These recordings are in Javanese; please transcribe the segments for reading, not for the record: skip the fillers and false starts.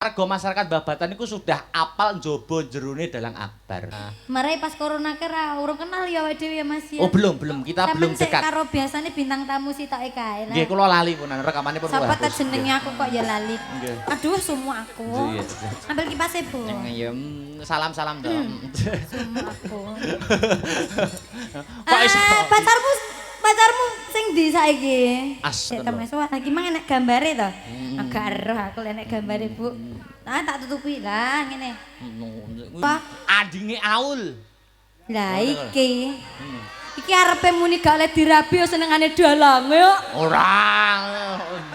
Warga masyarakat Babatan itu sudah apal njobo jerone dalang akbar. Marai pas corona kira urung kenal ya awake dhewe ya Mas ya. Oh belum, kita belum Sampeyan sik dekat. karo biasane bintang tamu sitoke kae. Nggih kula lali punan rekamane pun Sapa ta jenenge aku kok ya lali. Nggih. Aduh semua aku. Iya. Ambil kipase, Bu. Ya salam-salam dong. Semua aku. Kok iso? Pacarmu sing ndi saiki? Astagfirullah. Ya Mas, wah lagi mang enek gambare to. Agak eroh aku enek gambare, Bu. Ah tak tutupi lah ngene. Pak, Adinge Aul. lah iki. Iki arepe muni gak oleh dirabi senengane dalang yo. Ora.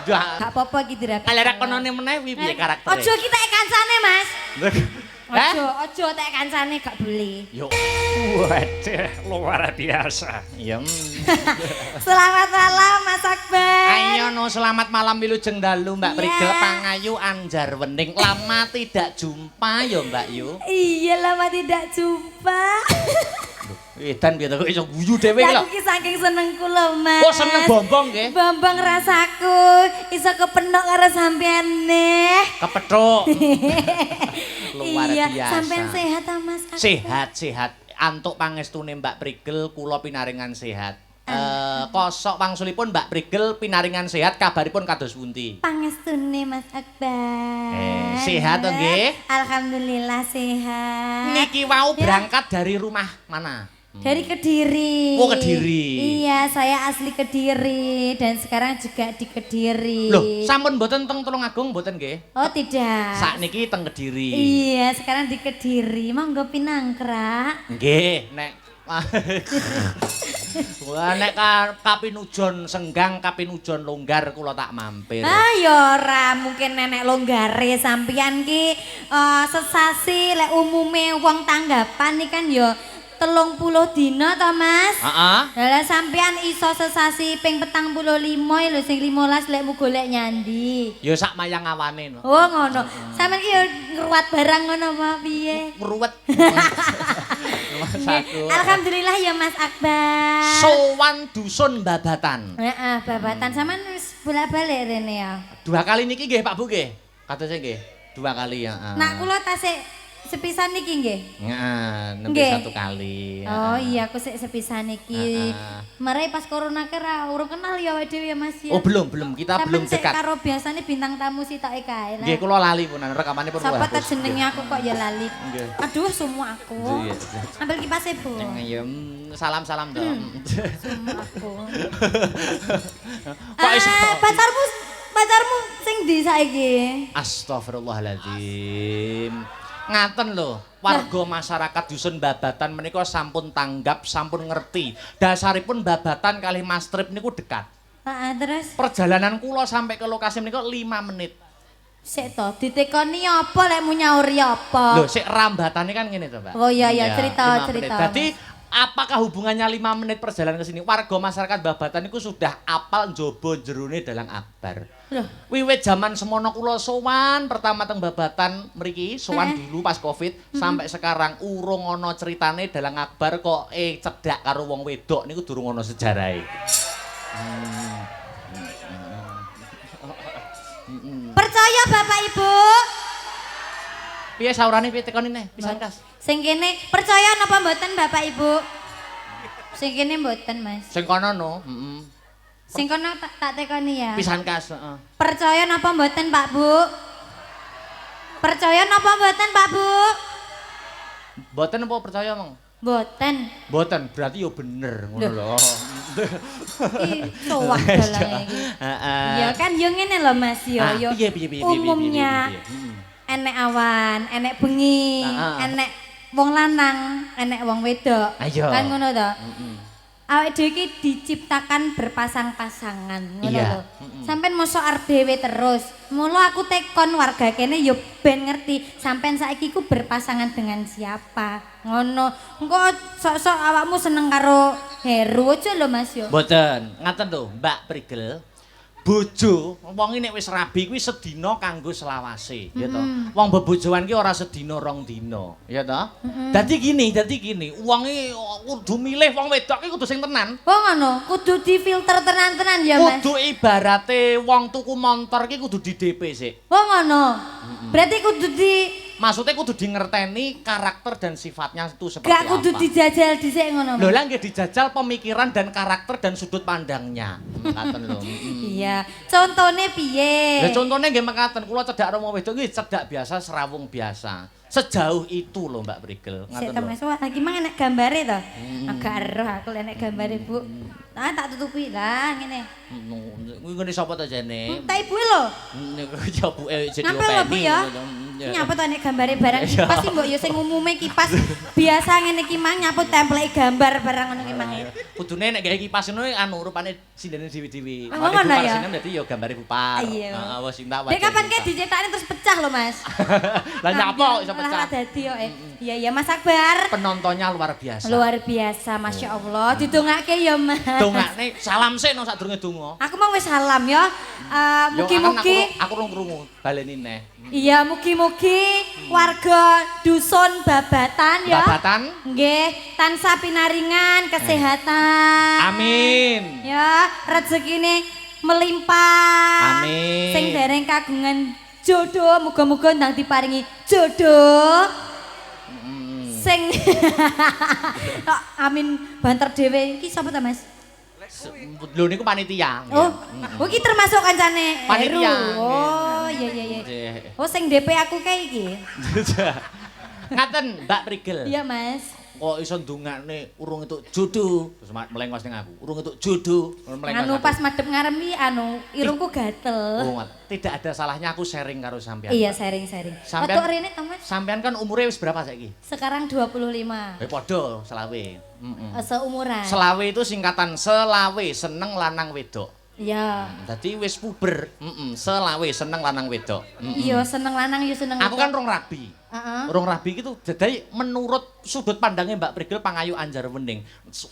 Gak apa-apa iki dirabi. Kalera konone meneh piye karaktere? Ojo kita kancane, Mas. Hah? Ojo tak kancane gak boleh. Yo. Waduh, luar biasa. Ya. Selamat malam Mas Akbar. Ayo no selamat malam wilujeng dalu Mbak Iya. Prigel Pangayu Anjar Wening. Lama tidak jumpa ya Mbak Yu. Iya lama tidak jumpa. Edan piye to kok iso guyu dhewe Ya lho. aku ki saking senengku lho Mas. Oh seneng bombong nggih. Bombong rasaku iso kepenok karo sampeyane. Kepethuk. Luar Iya, biasa. sampean sehat ta Mas? Sehat. Antuk pangestune Mbak Prigel kula pinaringan sehat. Kosok wangsulipun Mbak Prigel pinaringan sehat kabaripun kados pundi? Pangestune Mas Akbar. Sehat to nggih? Alhamdulillah sehat. Niki wau berangkat dari rumah mana? Dari Kediri. Oh, Kediri. Iya, saya asli Kediri dan sekarang juga di Kediri. Loh, sampun mboten teng Tulungagung mboten nggih? Oh, tidak. Sakniki teng Kediri. Iya, sekarang di Kediri. Monggo pinangkrak. Nggih, nek wah nek kapinujon senggang kapinujon longgar kula tak mampir. Ah, ya ora mungkin nenek longgare sampeyan ki sesasi lek umume wong tanggapan iki kan ya 30 dina to, Mas? Heeh. Lah sampeyan iso sesasi ping 45 lho sing 15 lek mu golek nyandi. Ya sak mayang awane no. Oh ngono. Sampeyan ki ya ngruwat barang ngono apa piye? Ngruwet. Nggih. Alhamdulillah ya Mas Akbar. Sowan dusun Babatan. Heeh, babatan sampean wis bolak-balik rene ya. 2 kali niki nggih Pak Bu nggih. Katose nggih. 2 kali ya. Nak kula tasik sepisan niki nggih. Heeh, nembe Nggih. 1 kali. Oh iya aku sik sepisan iki. Heeh. Marai pas corona kira urung kenal ya awake dhewe ya Mas ya. Oh belum, kita belum Sampeyan sik dekat. karo biasane bintang tamu sitoke kae. Nggih kula lali punan rekamane pun Sapa ta bagus. jenenge aku kok ya lali. Nggih. Aduh semua aku. Iya. Ambil kipase, Bu. Ya salam-salam dong. Semua aku. Kok iso? Pacarmu sing ndi saiki? Astagfirullahaladzim. Ngaten lho, warga masyarakat dusun Babatan menika sampun tanggap, sampun ngerti. Dasaripun Babatan kalih Mas Trip niku dekat. Heeh, terus Perjalanan kula sampai ke lokasi menika 5 menit. sik to ditekoni apa lek mu nyauri apa? Lho, sik rambatane kan ngene to, Mbak. Oh iya Iya, cerita 5 menit. cerita. Dadi apakah hubungannya 5 menit perjalanan ke sini? Warga masyarakat Babatan niku sudah apal njobo jerone dalang akbar. Loh, Wiwit zaman semono kula sowan pertama teng Babatan mriki, sowan dulu pas Covid sampai sekarang urung ana ceritane dalang akbar kok cedak karo wong wedok niku durung ana sejarahe. percaya Bapak Ibu? Piye saurane piye tekonine pisan kas? Sing kene percaya napa mboten Bapak Ibu? Sing kene mboten, Mas. Sing kono no, Sing kono tak tekoni ya. pisan kas, heeh. Percaya napa mboten Pak Bu? Percaya napa mboten Pak Bu? Mboten apa percaya, Mang? Mboten. Mboten, berarti yo bener ngono lho. Ih, sowah dalange iki. Heeh. Ya kan yo ngene lho Mas yo yo. Piye. Umumnya enek awan, enek bengi, enek wong lanang, enek wong wedok. Ayo. Kan ngono to? Heeh. Awake dhewe iki diciptakan berpasang-pasangan, ngono Iya. lho. Sampeyan mosok arep dhewe terus. Mula aku tekon warga kene yo ben ngerti sampeyan saiki ku berpasangan dengan siapa. Ngono. Engko sok-sok awakmu seneng karo Heru aja lho Mas yo. Mboten, ngaten lho, Mbak Prigel. bojo, wong nek wis rabi kuwi sedina kanggo selawase, ya to. Wong bebojoan ki ora sedina rong dina, ya to. Dadi gini, wong iki kudu milih wong wedok ki kudu sing tenan. Oh ngono, kudu difilter tenan-tenan ya, Mas. Kudu ibarate wong tuku montor ki kudu di DP sik. Oh ngono. Berarti kudu Maksudnya kudu di ngerteni karakter dan sifatnya itu seperti gak kudu apa. dijajal dhisik ngono. Lho lah nggih dijajal pemikiran dan karakter dan sudut pandangnya. Ngaten lho. Iya. Contone piye? Ya contohnya nggih mekaten, kula cedak romo wedok nggih cedak biasa, serawung biasa. Sejauh itu loh Mbak Prigel. Sik Ngaten ta lho. Mas, wah lagi mang enek gambare to. Agak eroh aku enek gambare, Bu. Ah tak tutupi lah ngene. Kuwi ngene sapa to jane? Tak ibu lho. Niku ya buke jadi Ngapa lho, Bu ya? Nyapa to enek gambare barang Iya. pasti mbok ya sing umume kipas biasa ngene iki mang nyaput template gambar barang ngono ki mang. Kudune nek gawe kipas ngono anu rupane sindene dewi-dewi. Oh, ngono ya? Sinem dadi ya gambare bupar. Iya. Heeh, wis entak Dek kapan kayak dicetakne terus pecah lho, Mas. Lah nyapa kok iso Lah pecah? dadi kok. Iya iya Mas Akbar. Penontonnya luar biasa. Luar biasa, Masya Allah. Didongake ya, Mas. Dongakne salam sik no sadurunge donga. Aku mau wis salam ya. Mugi-mugi aku rung krungu baleni neh. iya mugi-mugi warga dusun Babatan ya. Babatan. Nggih, tansah pinaringan kesehatan. Amin. Ya, rezekine melimpah. Amin. Sing dereng kagungan jodoh, muga-muga ndang diparingi jodoh. Sing amin banter dhewe iki sapa ta, Mas? Lho niku panitia. Oh, oh iki termasuk kancane Panitia. Heru. Oh, iya iya iya. Nggih. Oh, sing DP aku kae iki. Ngaten Mbak Prigel. Iya, Mas. Kok iso ndongakne urung entuk jodoh. Terus melengos ning aku. Urung entuk jodoh. Melengos Anu aku. pas madhep ngaremi irungku gatel. Oh, tidak ada salahnya aku sharing karo sampean. Iya, sharing-sharing. Sampean- Foto rene to, Mas? Sampean kan umure wis berapa saiki? Sekarang 25. Padha selawe. Seumuran. Selawe itu singkatan selawe seneng lanang wedok. Iya. Dadi wis puber. Selawe seneng lanang wedok. Iya, seneng lanang ya seneng. Aku kan rong rabi. Heeh. Rong rabi gitu. Jadi menurut sudut pandangnya Mbak Prigel Pangayu Anjar Wening,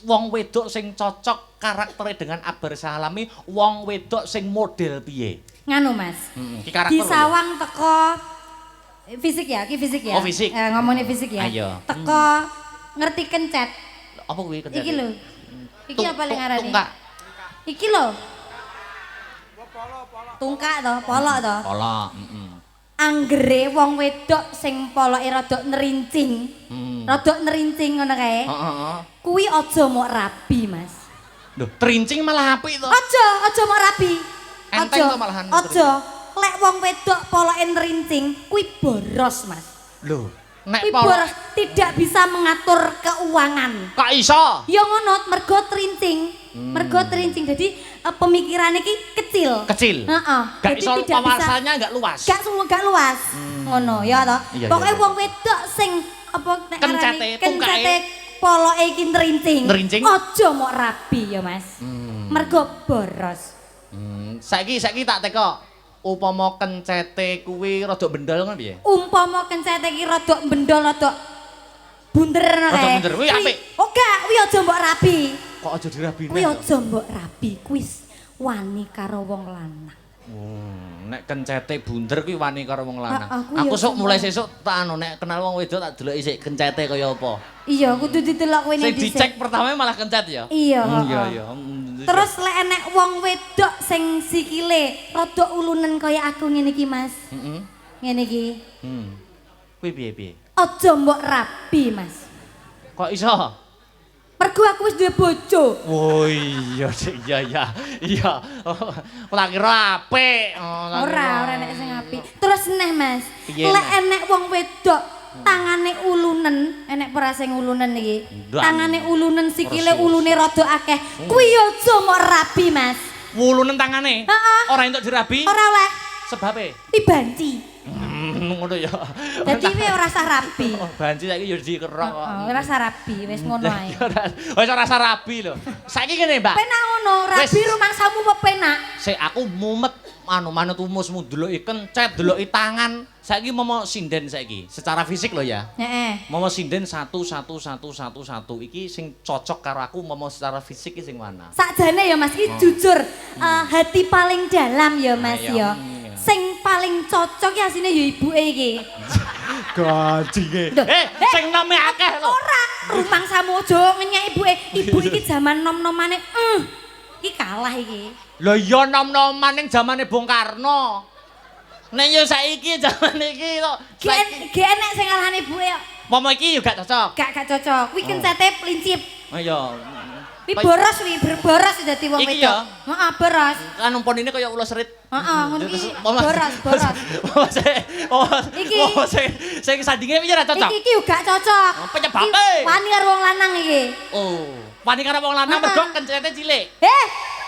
wong wedok sing cocok karakternya dengan Akbar Sahlami, wong wedok sing model piye? Nganu, Mas. Ki karakter. Di lho. sawang teko fisik ya, ki fisik ya. Oh, fisik. Ngomongin fisik ya. Ayo. Teko ngerti kencet. Apa kuwi Iki lho. Iki apa lek ngarani? Tungkak. Iki lho. Tungkak to, polok to. Pola. Anggere wong wedok sing poloke rada nerincing. Rada nerincing ngono kae. Heeh. Kuwi aja mok rabi, Mas. Loh, terincing malah apik to. Aja mok rabi. Enteng to malahan. Aja. Lek wong wedok poloke nerincing, kuwi boros, Mas. Loh, nek Kuwi pola boros, tidak bisa mengatur keuangan. kok iso? Ya ngono, mergo trincing. Mergo trincing. Jadi pemikirannya ki kecil. Kecil. Heeh. Gak Jadi iso tidak bisa wawasannya gak luas. gak semua gak luas. Ngono ya toh. Iya, Pokoke iya. wong wedok sing apa nek Kencete, arani, kencete tungkae. poloke iki nerincing. Nerincing? Aja mok rabi ya, Mas. Mergo boros. Saiki tak teko. Upama kencete kuwi rada bendol ngono piye? Umpama kencete iki rada bendol rada bunder ngono Rada kae. bunder, kuwi apik. Oh gak, kuwi aja mbok rabi. Kok aja dirabine? Kuwi aja mbok rabi, kuwi wani karo wong lanang. Nek kencete bunder kuwi wani karo wong lanang. Aku Aku ya sok mulai seneng. sesuk tak anu nek kenal wong wedok tak deloki sik kencete kaya apa. Iya, kudu didelok kowe Sing dhisik. dicek pertama malah kencet ya. Iya, Iya heeh. iya. Terus lek enek wong wedok sing sikile rada ulunen kaya aku ngene iki, Mas. Heeh. Ngene iki. Kuwi piye-piye? Aja mbok rabi, Mas. Kok iso? Mergo aku wis duwe bojo. Oh iya Cik, iya. Tak kira apik. Ora nek sing apik. Terus neh, Mas. Piye, Lek Mas? enek wong wedok tangane ulunen, enek ora sing ulunen iki. Ndak. Tangane ulunen, sikile Persis. ulune rada akeh. Kuwi aja mbok rabi, Mas. Wulunen tangane. Heeh. Ora entuk dirabi. Ora oleh Sebabe. dibanci. ngono ya. Dadi kowe ora usah rabi. Oh, banci saiki yo dikerok kok. Ora usah rabi, wis ngono ae. Wis ora rasa rabi lho. Saiki ngene, Mbak. Penak ngono, rabi rumangsamu apa penak? Sik aku mumet manut umusmu deloki kencet, deloki tangan. Saiki momo sinden saiki, secara fisik lho ya. Heeh. Momo sinden 1 1 1 1 1 iki sing cocok karo aku momo secara fisik iki sing mana? Sakjane ya Mas, iki jujur hati paling dalam ya Mas ya. Sing paling cocok ya asine ya ibuke iki. Gajinge. Sing nome akeh lho. Ora, rumangsamu aja ngenyek ibuke. Ibu iki zaman nom-nomane iki kalah iki. Lho iya nom-noman ning zamane Bung Karno. Nek yo saiki zaman iki kok Gek enek sing ngalahane ibuke kok. momo iki yo gak cocok. Gak cocok. Kuwi kencete plincip. Oh iya. Kuwi boros kuwi, berboros dadi wong Iki wedok. ya? Heeh, boros. Kan umpon ini kaya ulo serit. Heeh, ngono iki boros. Iki. Sing sandinge piye ra cocok? Iki gak cocok. Penyebabe. Iki wani karo wong lanang iki. Oh, wani karo wong lanang mergo kencete cilik.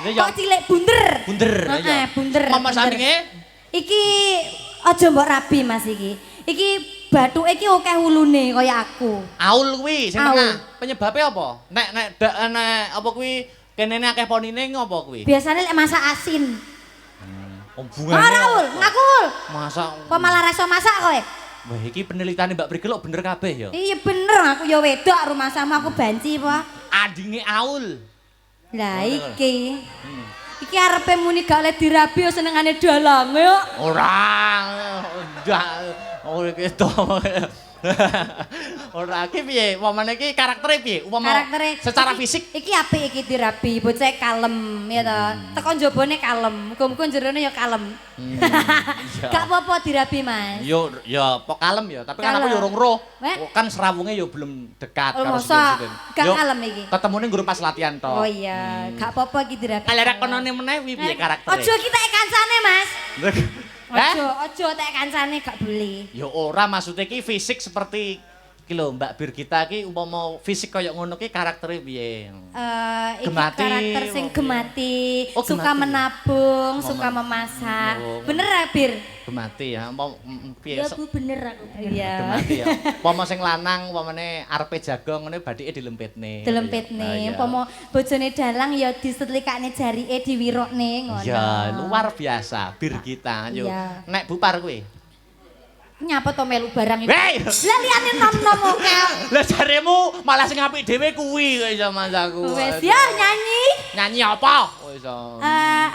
Kok cilik bunder. Bunder. Heeh, bunder. Mama sandinge Iki aja mbok rabi Mas iki. Iki bathuke iki akeh ulune kaya aku. Aul kuwi sing Aul. tengah. Penyebabe apa? Nek apa kuwi kenene akeh ponine ngopo kuwi? Biasane lek masak asin. Hubungane. Ora ul, ngaku ul. Masak. Kok malah ra iso masak kowe? Wah, iki penelitiane Mbak Prigel kok bener kabeh ya. Iya bener, aku ya wedok rumah sama aku banci apa. Adinge Aul. Lah iki. Iki arepe muni gak oleh dirabi yo senengane dalange kok. Ora. Oh iki to. Ora iki piye? Upamane iki karaktere piye? Karaktere secara iki- fisik iki apik iki dirabi, bocah kalem ya to. Teko njabane kalem, muga-muga jerone ya kalem. iya. Gak apa-apa dirabi, Mas. Yo ya pok kalem ya, tapi kan aku Kalem. yo urung roh. Weh? Kan serawunge yo belum dekat Oh, karo masa Siden. gak Yo, kalem iki? Ketemune nggur pas latihan to. Oh iya, gak apa-apa iki dirabi. Kalau rek konone meneh piye karaktere? Ojo kita kancane, Mas. Hah? Ojo tek kancane gak boleh. Ya ora maksudnya ki fisik seperti ki lho Mbak Birgita ki umpama fisik kaya ngono ki karaktere piye? Iki Gemati, karakter sing gemati, Oh, suka gemati. menabung, suka memasak. Oh. Bener ya, Bir? Gemati ya, mau piye? Ya, Bu, bener aku. Iya. Gemati ya. Umpama sing lanang umpamane arepe jago ngene badike dilempitne. Delempitne, umpama bojone dalang ya disetlikakne jarike diwirokne ngono. Ya, luar biasa Birgita. Yo. Iya. Nek bupar kuwi. Nyapa to melu barang iki? Hei! Lah liyane nom-nom oke. Lah jaremu malah sing apik dhewe kuwi kok iso masaku. Wes ya nyanyi. Nyanyi apa? Oh iso.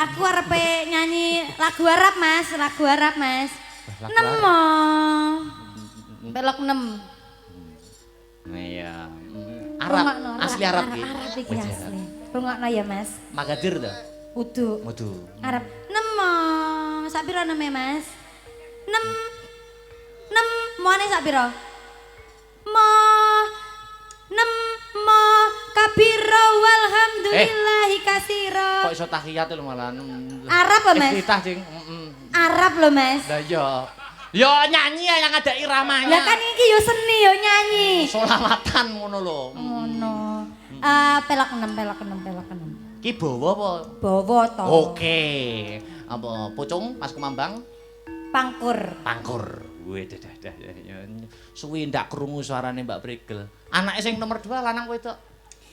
Aku arepe nyanyi lagu Arab, Mas. Lagu Arab, Mas. Lagu Nemo. Belok 6. Iya. Arab, asli Arab iki. Arab iki Wes, ya. asli. Rungokno ya, Mas. Magadir to? Udu. Waduh. Arab. Nemo. Sak pira neme, Mas? 6. Moane sak pira? Mo 6 mo kabira walhamdulillahi kasira. Kok iso tahiyat lho malah. Arab apa, Mas? Iftitah sing. Arab lho, Mas. Lah iya. Yo nyanyi ya yang ada iramanya. Lah kan iki yo seni yo nyanyi. Solawatan ngono lho. Ngono. Pelok 6, pelok 6, pelok 6. Ki bawa apa? Bawa to. Oke. Apa pucung Mas Kemambang? Pangkur. Pangkur. Wih, dah. Suwi ndak krungu suarane Mbak Prigel. Anake sing nomor 2 lanang wedok.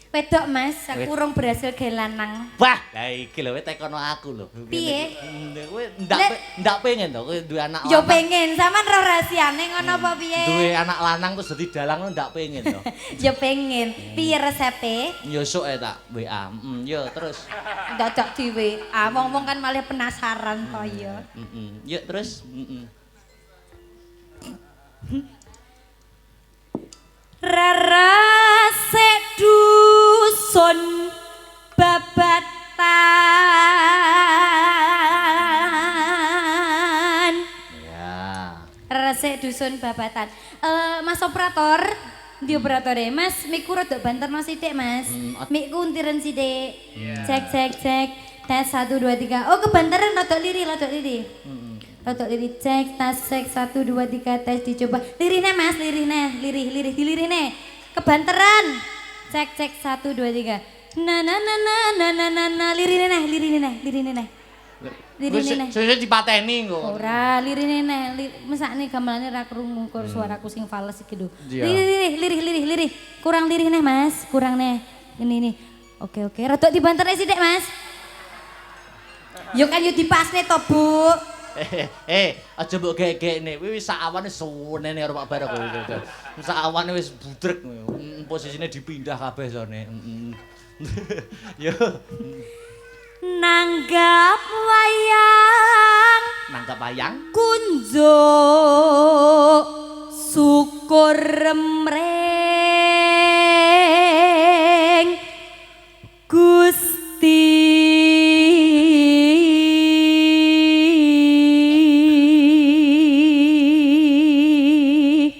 Wedok, Mas. Aku urung berhasil gawe lanang. Wah, lah iki lho tekono aku lho. Piye? Kowe ndak pengen to kowe duwe anak Yo lanang. pengen, sampean ro rahasiane ngono apa piye? Duwe anak lanang terus dadi dalang lho ndak pengen to. Yo pengen. Piye resepe? Yo sok tak WA. Yo terus. Dadak di WA. Wong-wong kan malah penasaran to ya. Yo terus. Rarase dusun babatan. Ya. Rarase dusun babatan. Mas operator, di operatore Mas, miku rada banterno sithik, Mas. Mikku untiren sithik. Cek cek cek. Tes 1 2 3. Oh, kebanteran rada liri, rada liri. Rada liri cek, tes cek 1 2 3 tes dicoba. Lirine Mas, lirine, dilirine. Kebanteran. Cek cek 1 2 3. Na na na na na na na na lirine neh. Lirine neh. Sesuk dipateni kok. Ora, lirine neh. Mesakne gamelane ra krungu suaraku sing fales iki lho. Iya. Lirih. Kurang lirih neh, Mas. Kurang neh. Ini. Oke. Rodok dibanterne sithik, Mas. Yo kan yo dipasne to, Bu. Aja mbok gek-gekne. Kuwi wis sak awane suwenene karo Pak Barok. Sak awane wis budrek. Posisine dipindah kabeh sone. Yo. Nanggap wayang. Nangkap wayang. Kunjuk syukur remreng Gusti.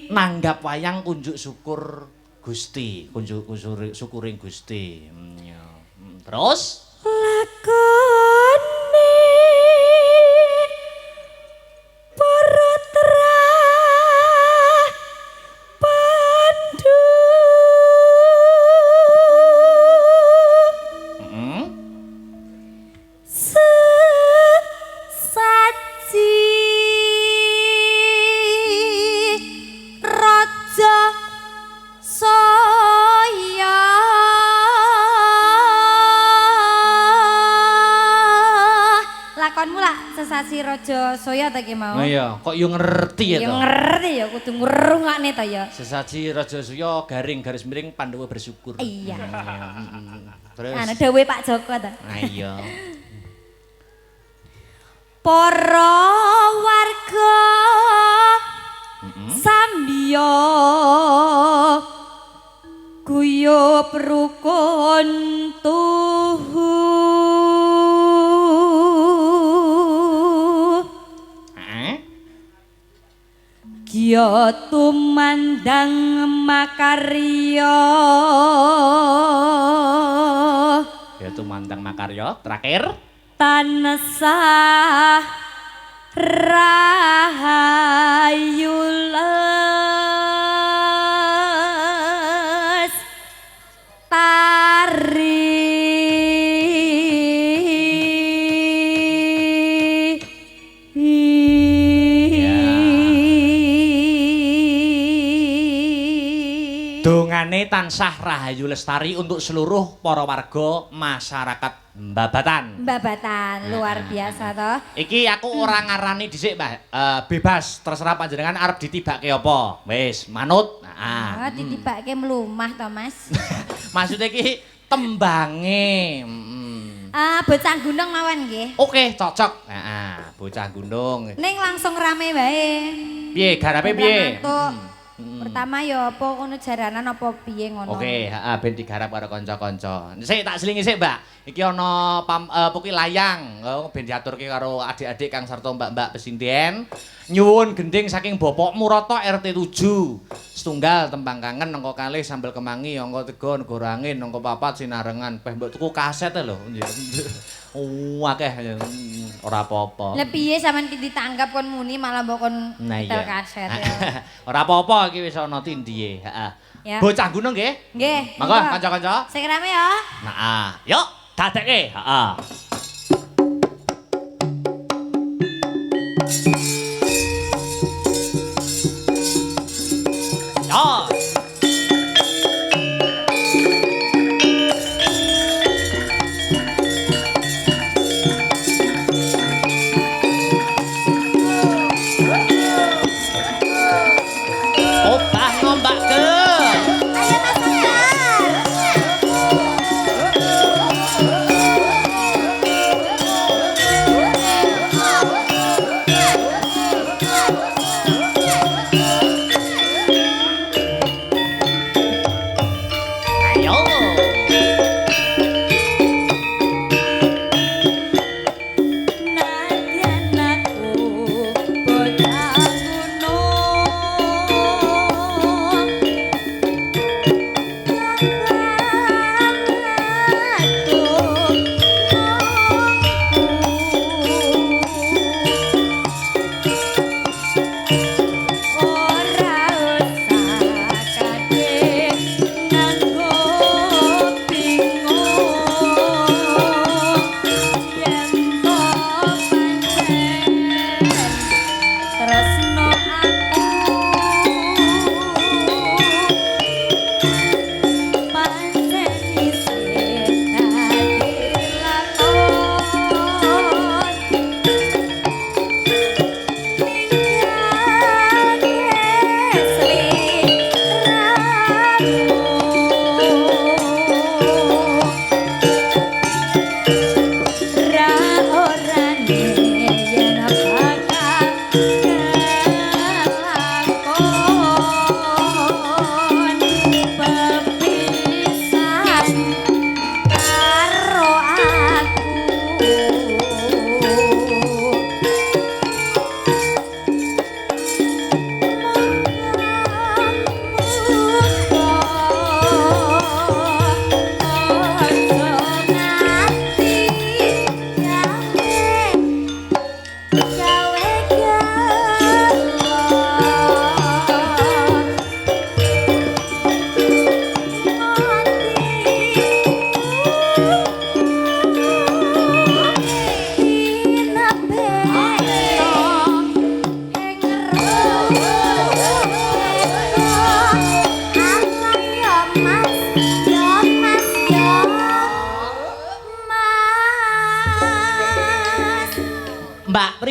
Nanggap wayang kunjuk syukur Gusti, kunjuk syukuring Gusti. Terus Lakone para pandu sesaji raja saya lakonmu lah sesasi raja saya ta ki mau. nah iya, kok yo ngerti ya Ya toh? ngerti ya kudu ngrungokne ta ya. Sesaji Raja Suya garing garis miring Pandhawa bersyukur. Iya. Terus Ana dawuhe Pak Joko ta. nah iya. Para warga sambiya guyub rukun tuhu Gya tumandang makarya Ya tumandang makarya terakhir. tansah rahayu Dongane tansah rahayu lestari untuk seluruh para warga masyarakat Babatan. Babatan luar biasa toh. Iki aku ora ngarani dhisik, Mbah. Bebas, terserah panjenengan arep ditibake apa. Wis, manut. Oh, ditibake mlumah toh, Mas. Maksudnya iki tembange. Bocah gunung mawon nggih. Oke, cocok. Heeh, bocah gunung. Ning langsung rame wae. Piye garape piye? Pertama ya apa ngono jaranan apa piye ngono. Oke, heeh ben digarap karo kanca-kanca. Sik tak selingi sik, Mbak. Iki ana puki layang, ben diaturke karo adik-adik kang sarta mbak-mbak pesinden. Nyuwun gending saking bapakmu Rata RT 7. Setunggal tembang kangen, angka kalih sambel kemangi, angka 3 nego angin, angka 4 sinarengan. Peh mbok tuku kaset lho. Akeh ora apa-apa. Lah piye sampean ditanggap kon muni malah mbok kon Nah nyetel iya. kaset ya. Ora apa-apa iki wis ana tindihe, heeh. Ya. Bocah gunung nggih? Nggih. Monggo kanca-kanca. Sing rame ya. Nah, yuk dadekke, heeh. Ya. Opah ngombakeun. Ayo Mas Sekar.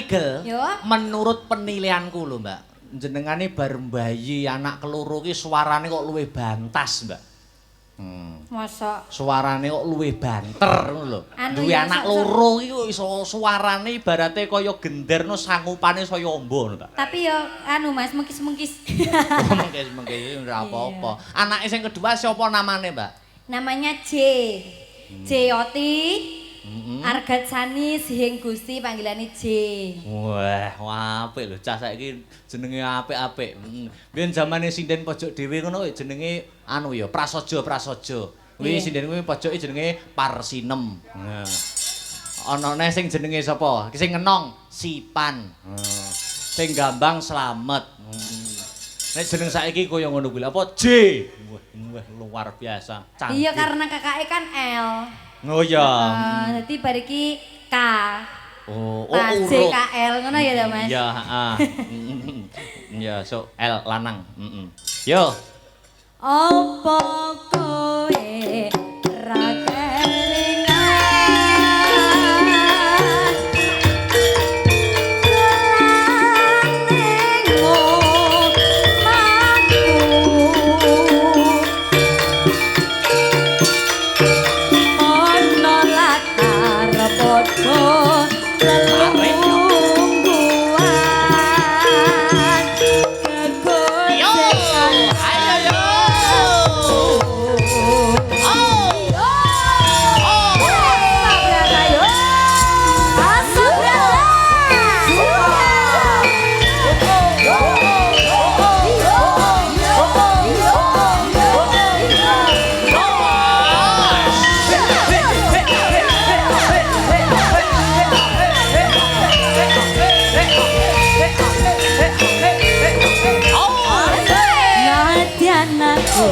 Igel, Yo. menurut penilaianku lho, Mbak. Jenengane bar bayi anak keloro ki suarane kok luwih bantas, Mbak. Mosok. Suarane kok luwih banter ngono lho. Anu Duwe ya, anak loro iki kok iso suarane ibarate kaya genderno sangupane saya amba ngono ta. Tapi yo anu Mas, mengkis-mengkis. Mengkis ora apa-apa. Anake sing kedua siapa namane, Mbak? Namanya J. Jyoti. Argat Sani Sihing Gusti panggilane J. Wah, apik lho cah saiki jenenge apik-apik. Biyen zamane sinden pojok dhewe ngono jenenge anu ya Prasaja. Kuwi sinden kuwi pojoke jenenge Parsinem. Ana neh sing jenenge sapa? Sing ngenong Sipan. Sing gambang Slamet. Nek jeneng saiki kaya ngono kuwi apa J. Wah, luar biasa. Cantik. Iya karena kakake kan L. Oh iya. Dadi bar iki K. Oh, J urut. K L ngono ya ta Mas? Iya, heeh. Ya, so L lanang. Yo. Apa kowe ra kelingan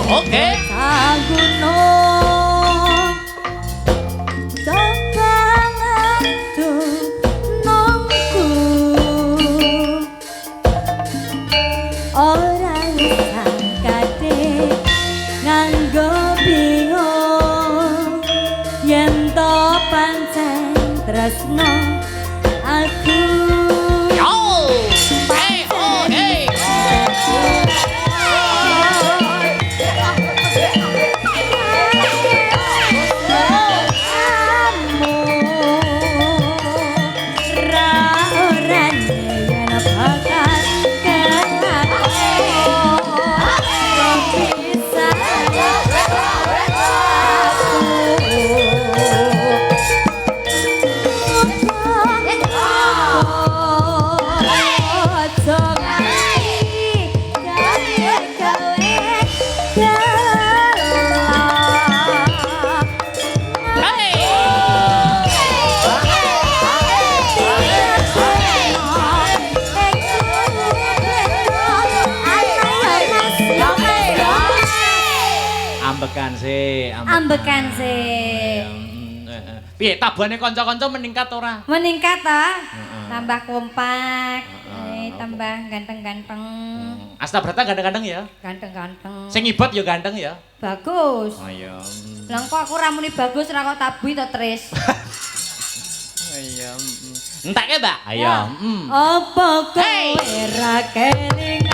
Oke. Gunung Topang nongku ora sangkate nganggo bingung yen to pancen tresno aku ambekan sih. Piye tabane kanca-kanca meningkat ora? Meningkat ta? Tambah kompak, tambah ganteng-ganteng. Astabrata ganteng-ganteng ya? Ganteng-ganteng. Sing ibot ya ganteng ya? Bagus. Oh iya. Lah kok aku ra muni bagus ra kok tabu to, Tris. Iya. Entek Mbak? Ayo. Apa kowe ra kelingan?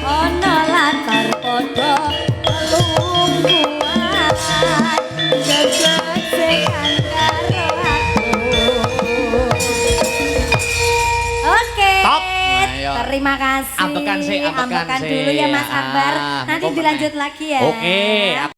Ana latar padha lungguhan jagat sing karo aku. Oke. Top. Ayo. Terima kasih. Ambekan sih. Ambekan dulu ya Mas Akbar. Nanti dilanjut lagi ya. Oke.